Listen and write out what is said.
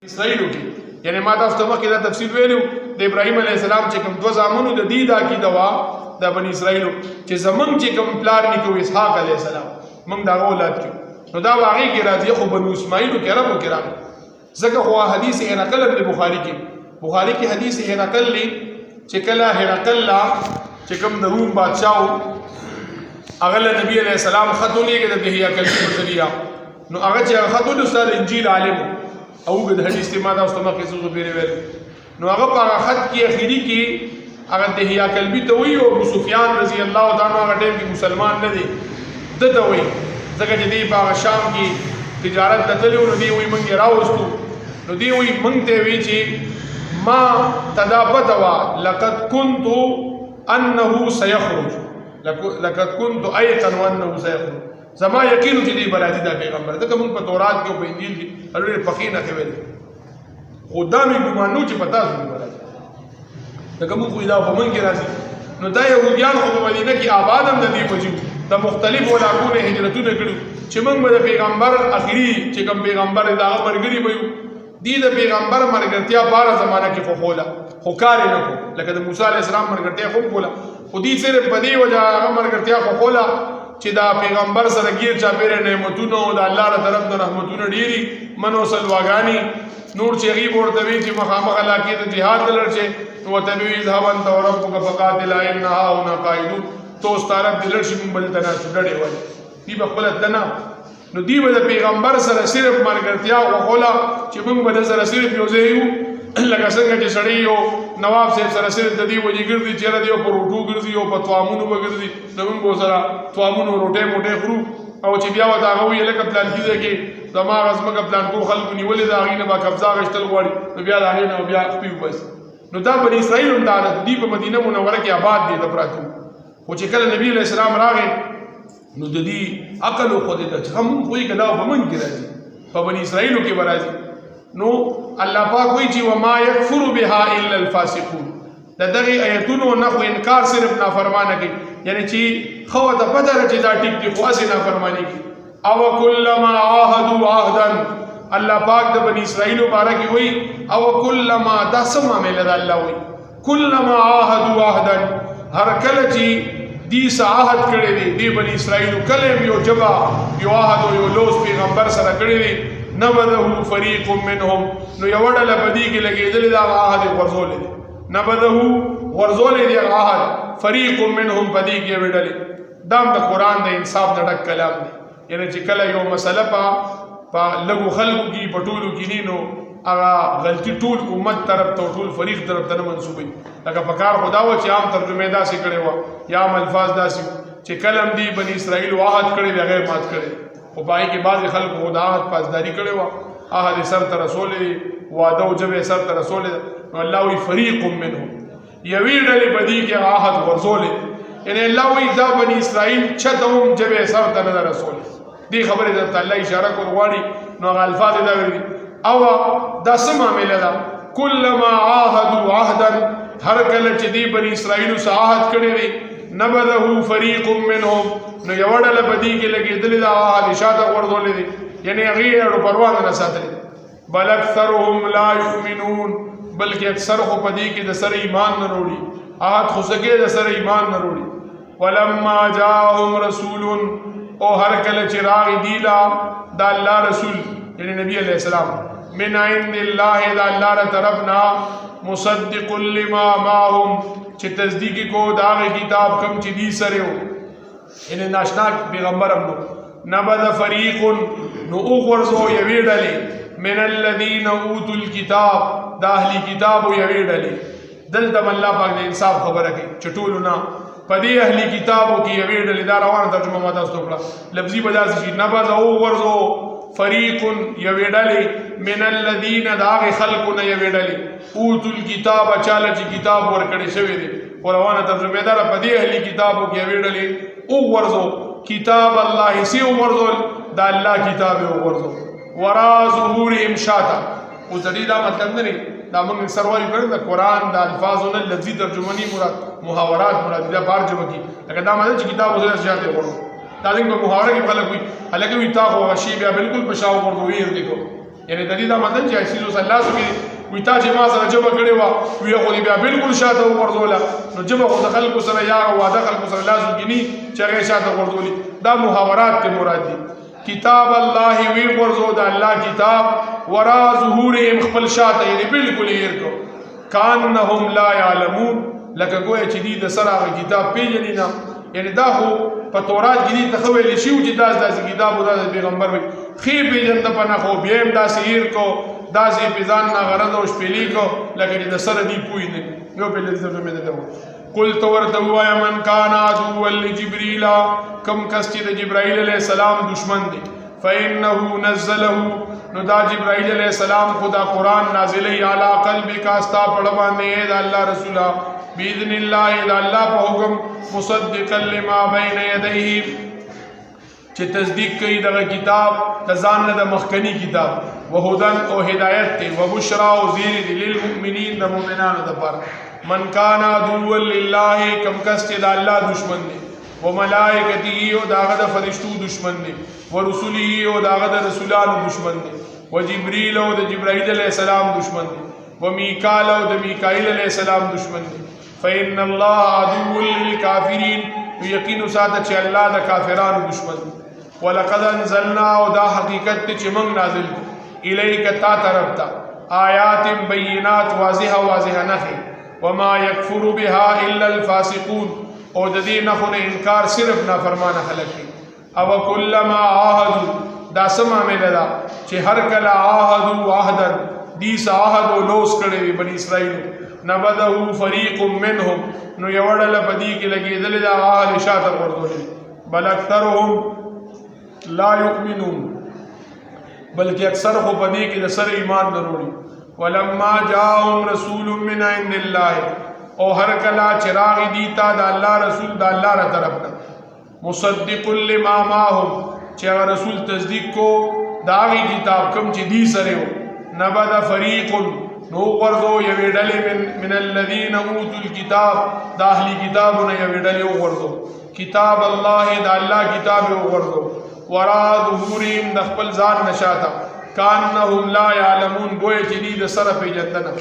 اسرائیلو کې یعنی ما تاسو ته مخکې دا تفصیل ویلو د ابراهیم علیه السلام چې کوم دوه زامنو د دې د عقیده وا د بني اسرائیلو چې زمونږ چې کوم پلار نیکو اسحاق علیه السلام موږ دا اولاد کړو نو دا واقعي کې راځي خو بنو اسماعیلو کې ربو کې راغلی ځکه خو حدیث هرقل د بخاری کې حدیث هرقل لی چې کله هرقل چې کوم د روم بادشاہ هغه نبی علیه السلام خط ولېږه د دهیا کلمې په ذریعہ نو هغه چې خط ول استاد انجیل عالم او د حدیث ما دا استما کې څه پیری ویل نو هغه په خط کې اخیری کې هغه دهیا کلبی ته وی او ابو سفیان رضی الله تعالی عنہ هغه ټیم کې مسلمان نه دی د ته وی ځکه چې دی په شام کې تجارت دتلو نو دی وی مونږ راوستو نو دی وی مونږ ته وی چې ما تدابت وا لقد كنت انه سيخرج لقد كنت ايقن انه سيخرج زما یقین چې دی برادي دا پیغمبر دا کوم په تورات کې او په انجیل کې اړې فقینه کې ویل خدا می ګمانو چې پتا زموږ برادي دا کوم خو دا په من کې راځي نو دا يهوديان خو په مدینه کې آباد هم د دې پجو د مختلفو علاقو نه هجرتونه کړو چې موږ د پیغمبر اخیری چې کوم پیغمبر دا مرګري وي دی د پیغمبر مرګرتیا بار زمانہ کې خو خوله خو کار نه کو لکه د موسی عليه السلام مرګرتیا خو کوله خو دې صرف په دې وجه هغه مرګرتیا خو خوله چې دا پیغمبر سره گیر چاپیره نعمتونو د الله تعالی طرف د رحمتونو ډیری منو سلواګانی نور چې غیب ورته وی چې مخامخ علاقې د جهاد لړچه نو تنوی ذهبن توربک فقاتل انها هنا قائدون تو ستارب دلرشي بل تنا چډړې وای دی په خپل تنا نو دی د پیغمبر سره صرف مرګرتیا او خولا چې موږ به سره صرف یو ځای لکه څنګه چې سړی یو نواب صاحب سره صرف د دې وجې ګرځي چې را دی په روټو ګرځي او په توامونو وګرځي نو موږ سره توامونو روټه موټه خورو او چې بیا ودا غوي لکه پلان کیږي کې دماغ ازمکه پلان کو خلکو نیولې دا غینه با قبضه غشتل غواړي نو بیا دا غینه بیا خپل بس نو دا بني اسرائیل هم دا دی په مدینه منوره کې آباد دي د پراتو خو چې کله نبی علیہ السلام راغی نو د دې عقل خو دې چې هم کوئی کله په من کې راځي په بني اسرائیل کې راځي نو الله پاک وی چې وما یکفر بها الا الفاسقون دغه آیتونو نه خو انکار صرف نافرمانه کوي یعنی چې خو ته پته راځي دا ټیک دی خو اسی نافرمانی کوي او کلما عاهدوا عهدا الله پاک د بنی اسرائیل مبارک وی او کلما دا سم عمل د الله وی کلما عاهدوا عهدا هر کله چې دی ساحت کړي دی بنی اسرائیل کله یو جبا یو عهد یو لوز پیغمبر سره کړي دی نبذه فريق منهم نو یوړل بدی کې لګیدل دا عهد ورزول دي نبذه ورزول دي عهد فريق منهم بدی کې وړل دا د قران د انصاف د ډک کلام دی یعنی چې کله یو مسله په لګو خلقو کې پټولو کې نینو هغه غلطی ټول امت طرف ته ټول فریق طرف ته منسوبي لکه پکار خدا و چې عام ترجمه دا سي کړي و یا الفاظ دا سي چې کلم دی بنی اسرائیل عهد کړي دی غیر مات کړي او پای کې بعض خلک خداحت پاسداری کړي و عهد سر ته رسول وعده او جبه سر ته رسول نو الله وی فریق منهم یوی ډلې بدی کې عهد ورزول یعنی الله وی ذا بنی اسرائیل چتهم جبه سر ته نه رسول دی خبره ده الله اشاره کول غواړي نو الفاظ دا ویلي او دا سم عمل ده کلما عاهدوا عهدا هر کله چې دی بنی اسرائیل سره عهد کړي وي نبذه فريق منهم نو یوړل بدی کې لګیدل دا عهد شاته ورزول دي یعنی غیر پروا نه ساتل بل اکثرهم لا يؤمنون بلکې اکثر خو پدی کې د سره ایمان نه وروړي عهد خو سګي د سره ایمان نه وروړي ولما جاءهم رسول او هر کله چې راغی دیلا دا الله رسول یعنی نبی علیہ السلام من عند الله دا الله تعالی طرفنا مصدق لما معهم چې تصدیق کو دا کتاب کم چې دی سره و ان ناشنا پیغمبر هم نبذ فریق نو او ورزو یوی ډلې من الذين اوتوا الكتاب دا اهلی کتاب یوی ډلې دلته الله پاک د انصاف خبره کوي چټولنا پدې اهلی کتابو کې یوی ډلې دا روانه ترجمه ما تاسو ته کړه لفظي بجاز شي نبذ او ورزو فریق یوی ډلې من الذين داغ خلقنا یوی ډلې اوتوا الكتاب چاله چې کتاب ورکړې شوی دی قرآن ترجمه دار پدې اهلی کتابو کې یوی ډلې او ورزو کتاب الله سی ورزو دا الله کتاب او ورزو ورا ظهورهم شاتا او ځدی دا مطلب نه دا موږ سروای کړل د قرآن د الفاظونو لفظي ترجمانی مراد محاورات مراد دا بار جمع کی لکه دا معنی چې کتاب وزره ځاته ورو دا څنګه محاوره کې خلک وي هلکه وي تا خو شی بیا بالکل پښاو ورته وی دي کو یعنی د دې دا مطلب چې عیسیز صلی الله علیه وسلم وی تا چې ما سره جبه کړې وه وی خو دې بیا بالکل شاته وغورځوله نو جبه خو د خلکو سره یا واده خلکو سره لازم کینی چې هغه شاته غورځولي دا محاورات ته مراد دي کتاب الله وی غورځو د الله کتاب ورا ظهورهم خپل شاته یعنی بالکل یې کو کانهم لا يعلمون لکه گویا چې دې د سره هغه کتاب پیژني نه یعنی دا خو په تورات کې دې ته ویل شي چې داسې کتاب او داسې پیغمبر وي خې پیژنده په نه خو بیا هم داسې هیر کو داسې پیزان نه غرض او شپېلي کو لکه چې د سره دې پوی نه یو په لږ مې ده قلت ورته وایا من کان عدوا لجبريل کم کس چې د جبرائیل علیہ السلام دشمن دی فانه نزله نو دا جبرائیل علیہ السلام خدا قرآن نازلی علی قلبک استا پړ باندې د الله رسولا باذن الله د الله په حکم مصدقا لما بین یدیه چې تصدیق کوي دغه کتاب د ځان نه د مخکنی کتاب وهدن او هدایت ته وبشرا او زیر للمؤمنین د مؤمنانو لپاره من کان عدوا لله کم کس چې د الله دشمن دی وملائکته او داغه د فرشتو دشمن دی ورسوله او داغه د رسولانو دشمن دی وجبريل او د جبرائیل علیہ السلام دشمن دی ومیکائیل او د میکائیل علیہ السلام دشمن دی فإن الله عدو للكافرین یقین ساته چې الله د کافرانو دشمن دی ولقد انزلنا او دا حقیقت چې موږ نازل الیک تا طرف ته آیات بینات واضحه نخي وما يكفر بها الا الفاسقون او د دې نه خو انکار صرف نافرمانه خلک دي او کلما عاهدوا دا سما مې دا چې هر کله عاهدوا عهدا دې عهد او لوس کړي بني اسرائیل نبذه فريق منهم نو یوړل بدی کې لګیدل دا عهد شاته ورغولي بل اکثرهم لا یؤمنون بلکہ اکثر خو بدی کې د سره ایمان ضروري ولما جاءهم رسول من عند الله او هر کلا چراغ دیتا د الله رسول د الله تر طرف نه مصدق لما معهم چې رسول تصدیق کو داغي کتاب کوم چې دی سره و نبذ فريق نو ورغو یوې ډلې من الذين اوتوا الكتاب د اهلی کتابونه یوې ډلې ورغو کتاب الله د الله کتاب ورغو ورا ظهورهم د خپل ځان نشاته کانهم لا يعلمون گویا چې دې د سره پیژندنه